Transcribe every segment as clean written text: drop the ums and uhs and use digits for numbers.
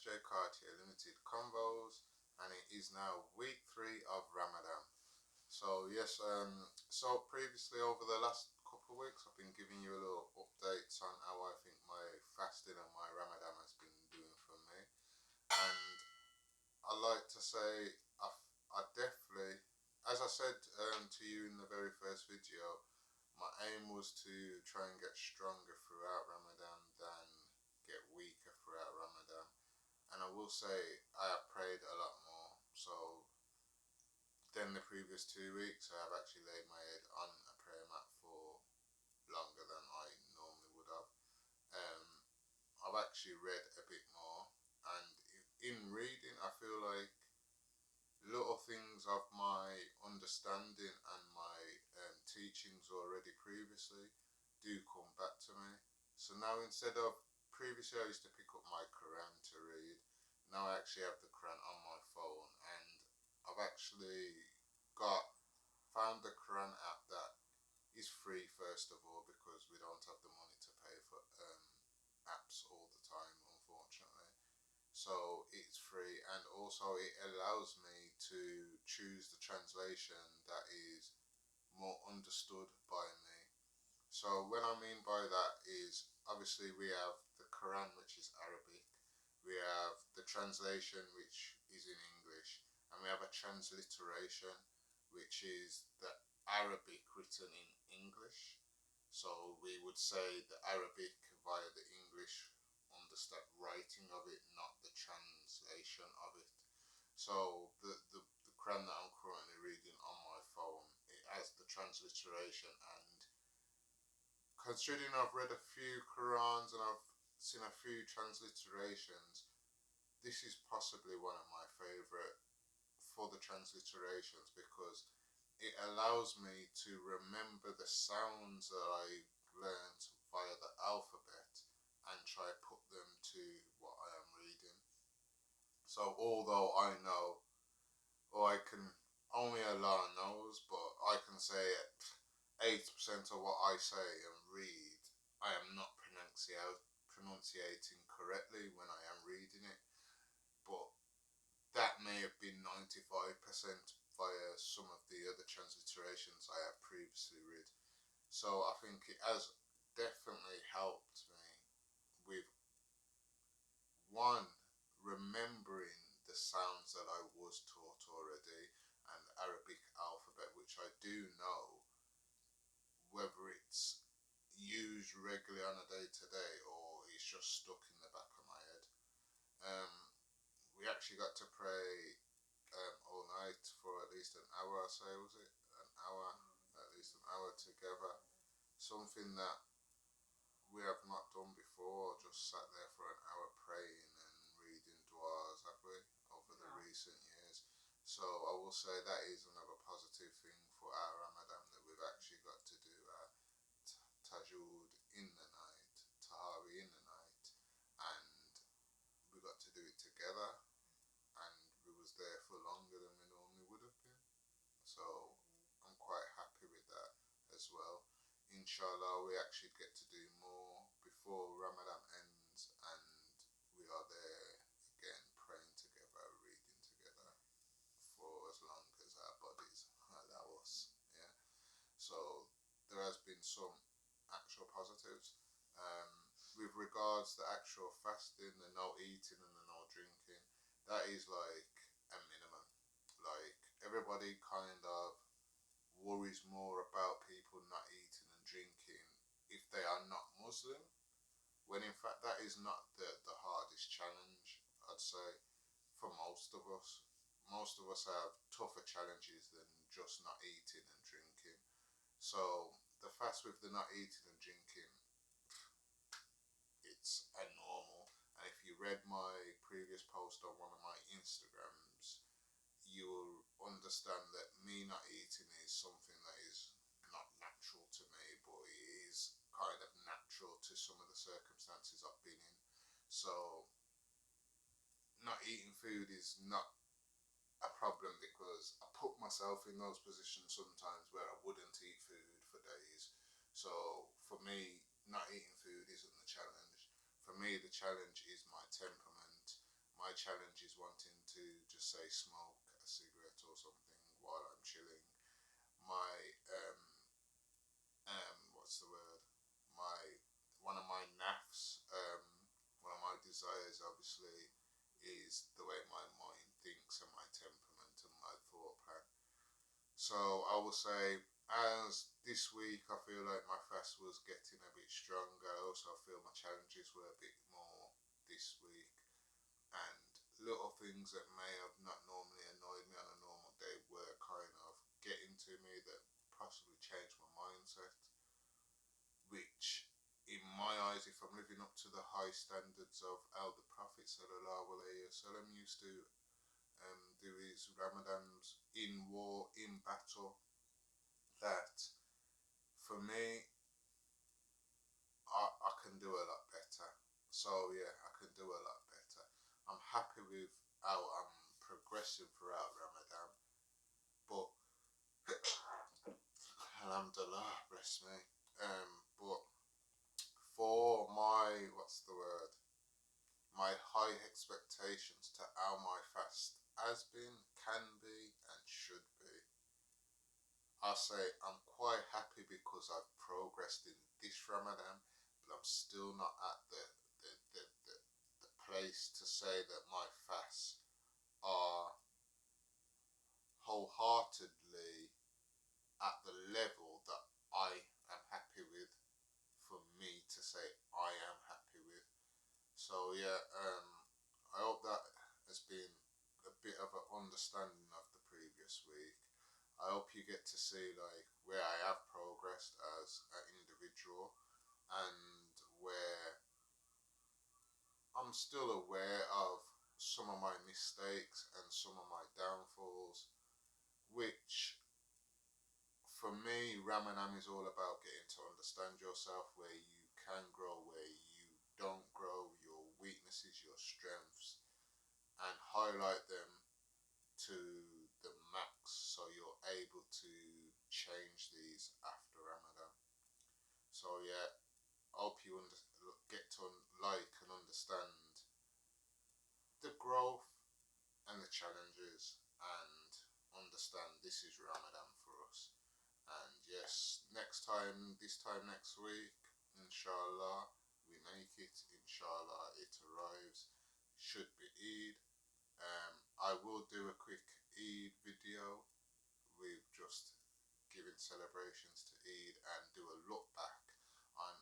J Cartier Limited Convos, and it is now week 3 of Ramadan. So yes, so previously over the last couple of weeks, I've been giving you a little updates on how I think my fasting and my Ramadan has been doing for me, and I like to say I definitely, as I said to you in the very first video, my aim was to try and get stronger throughout Ramadan than get weaker throughout Ramadan. And I will say I have prayed a lot more. So than the previous 2 weeks, I have actually laid my head on a prayer mat for longer than I normally would have. Um, I've actually read a bit more, and in reading, I feel like little things of my understanding and my teachings already previously do come back to me. So now instead of previously I used to pick up my Quran to read, now I actually have the Quran on my phone, and I've actually got found the Quran app that is free first of all, because we don't have the money to pay for apps all the time, unfortunately. So it's free, and also it allows me to choose the translation that is more understood by me. So what I mean by that is, obviously we have the Quran, which is Arabic, we have the translation, which is in English, and we have a transliteration, which is the Arabic written in English. So we would say the Arabic via the English understand writing of it, not the translation of it. So the Quran that I'm currently reading on my phone, it has the transliteration, and considering I've read a few Qurans and I've seen a few transliterations, this is possibly one of my favourite for the transliterations, because it allows me to remember the sounds that I learned via the alphabet and try put them to what I am reading. So although I know, or I can, only Allah knows, but I can say 80% of what I say and read, I am not pronunciating correctly when I am reading it, but that may have been 95% via some of the other transliterations I have previously read. So I think it has definitely helped me with, one, remembering the sounds that I was taught already and the Arabic alphabet, which I do know, whether it's used regularly on a day to day or it's just stuck in the back of my head. We actually got to pray all night for at least an hour or so, was it? An hour, at least an hour together. Something that we have not done before, just sat there for an hour praying and reading du'as, have we, over the recent years. So I will say that is another positive thing for our Ramadan, that we've actually got to do tajud in the night, tahari in the night, and we got to do it together, and we was there for longer than we normally would have been. So I'm quite happy with that as well. Inshallah, we actually get to do more before Ramadan ends, and we are there again praying together, reading together for as long as our bodies allow us. Yeah. So there has been some actual positives. With regards to actual fasting, the no eating and the no drinking, that is like a minimum. Like, everybody kind of worries more about people not eating and drinking if they are not Muslim, when in fact that is not the hardest challenge, I'd say, for most of us. Most of us have tougher challenges than just not eating and drinking. So the fast with the not eating and drinking, it's a normal. And if you read my previous post on one of my Instagrams, you'll understand that me not eating is something that is not natural to me, but it is kind of natural to some of the circumstances I've been in. So not eating food is not a problem, because I put myself in those positions sometimes where I wouldn't eat food for days. So for me, not eating food isn't the challenge. For me, the challenge is my temperament, my challenge is wanting to just say smoke a cigarette or something while I'm chilling. My what's the word? My one of my naffs, one of my desires, obviously, is the way my mind thinks and my temperament and my thought plan. So I will say, as this week I feel like my fast was getting a bit stronger. I also feel my challenges were a bit more this week, and little things that may have not normally annoyed me on a normal day were kind of getting to me that possibly changed my mindset. Which, in my eyes, if I'm living up to the high standards of how the Prophet sallallahu alaihi wasallam used to do his Ramadans in war, in battle, that for me, I can do a lot better. So yeah, I can do a lot better. I'm happy with how I'm progressing throughout Ramadan, but alhamdulillah, bless me. But for my, what's the word? My high expectations to how my fast has been, can be, and should be, I'll say I'm quite happy because I've progressed in this Ramadan, but I'm still not at the, the, the, the place to say that my fasts are wholeheartedly at the level that I am happy with, for me to say I am happy with. So yeah, I hope that has been a bit of an understanding of the previous week. I hope you get to see like where I have progressed as an individual, and where I'm still aware of some of my mistakes and some of my downfalls, which for me, Ramadan is all about getting to understand yourself, where you can grow, where you don't grow, your weaknesses, your strengths, and highlight them to the max so you're able to change these after Ramadan. So yeah, I hope you get to like and understand the growth and the challenges, and understand this is Ramadan for us. And yes, this time next week, inshallah, we make it. Inshallah, it arrives. Should be Eid. I will do a quick Eid video with just giving celebrations to Eid and do a look back on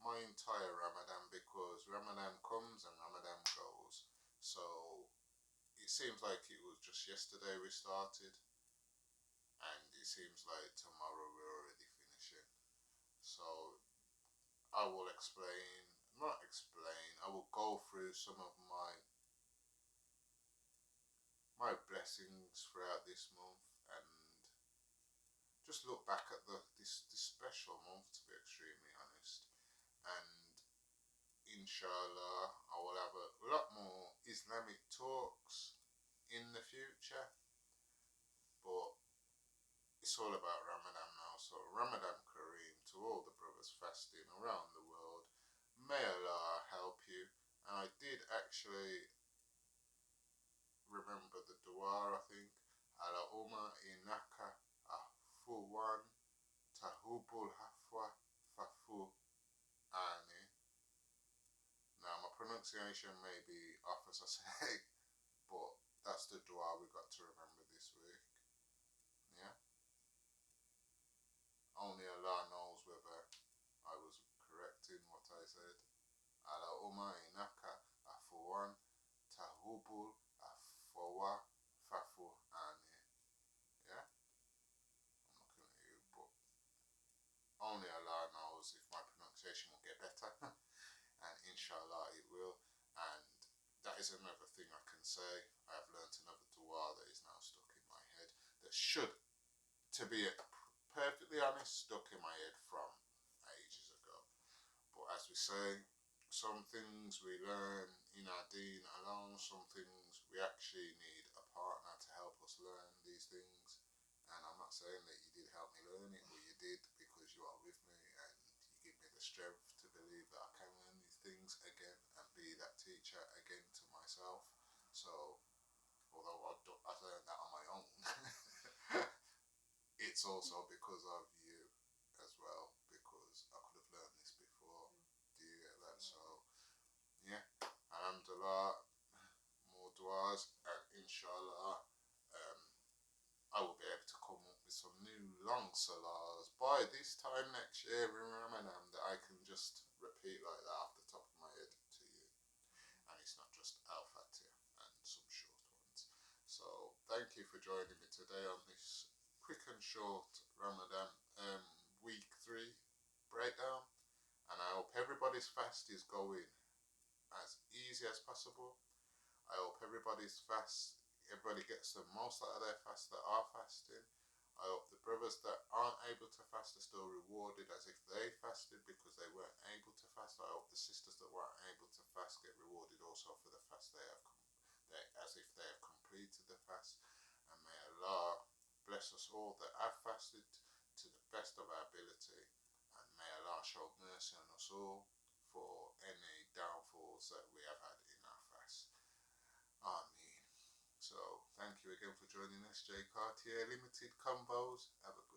my entire Ramadan, because Ramadan comes and Ramadan goes. So it seems like it was just yesterday we started, and it seems like tomorrow we're already finishing. So I will not explain, I will go through some of my blessings throughout this month, and just look back at this special month, to be extremely honest. And inshallah, I will have a lot more Islamic talks in the future, but it's all about Ramadan now. So Ramadan Kareem to all the brothers fasting around the world. May Allah help you. And I did actually remember the dua, I think. Allahumma inaka afuwan tahubul hafwa fafu ani. Now my pronunciation may be off as I say, but that's the dua we got to remember this week. Yeah. Only Allah knows whether I was correct in what I said. Allahumma inaka afuwan tahubul afwa fafu ani. Yeah? I'm looking at you, but only Allah knows if my pronunciation will get better. And inshallah it will. And that is another thing I can say. I have learnt another dua that is now stuck in my head, that should, to be perfectly honest, stuck in my head from ages ago. But as we say, some things we learn in our deen alone, some things we actually need a partner to help us learn these things. And I'm not saying that you did help me learn it, but you did, because you are with me and you give me the strength to believe that I can learn these things again and be that teacher again to myself. So, although I learned that on my own, it's also because of you as well, because I could have learned this before. Do you get that? So, yeah, alhamdulillah, more du'as, and inshallah, I will be able to come up with some new long salahs by this time next year in Ramadan that I can just repeat like that off the top of my head to you. And it's not just Al Fatiha and some short ones. So thank you for joining me today on this quick and short Ramadan week 3 breakdown. And I hope everybody's fast is going as easy as possible. I hope everybody's fast, everybody gets the most out of their fast that are fasting. I hope the brothers that aren't able to fast are still rewarded as if they fasted because they weren't able to fast. I hope the sisters that weren't able to fast get rewarded also for the fast as if they have completed the fast. And may Allah bless us all that have fasted to the best of our ability. And may Allah show mercy on us all for any downfalls that we have had in our fast. Ameen. So, thank you again for joining us, Jay Cartier Limited Combos. Have a good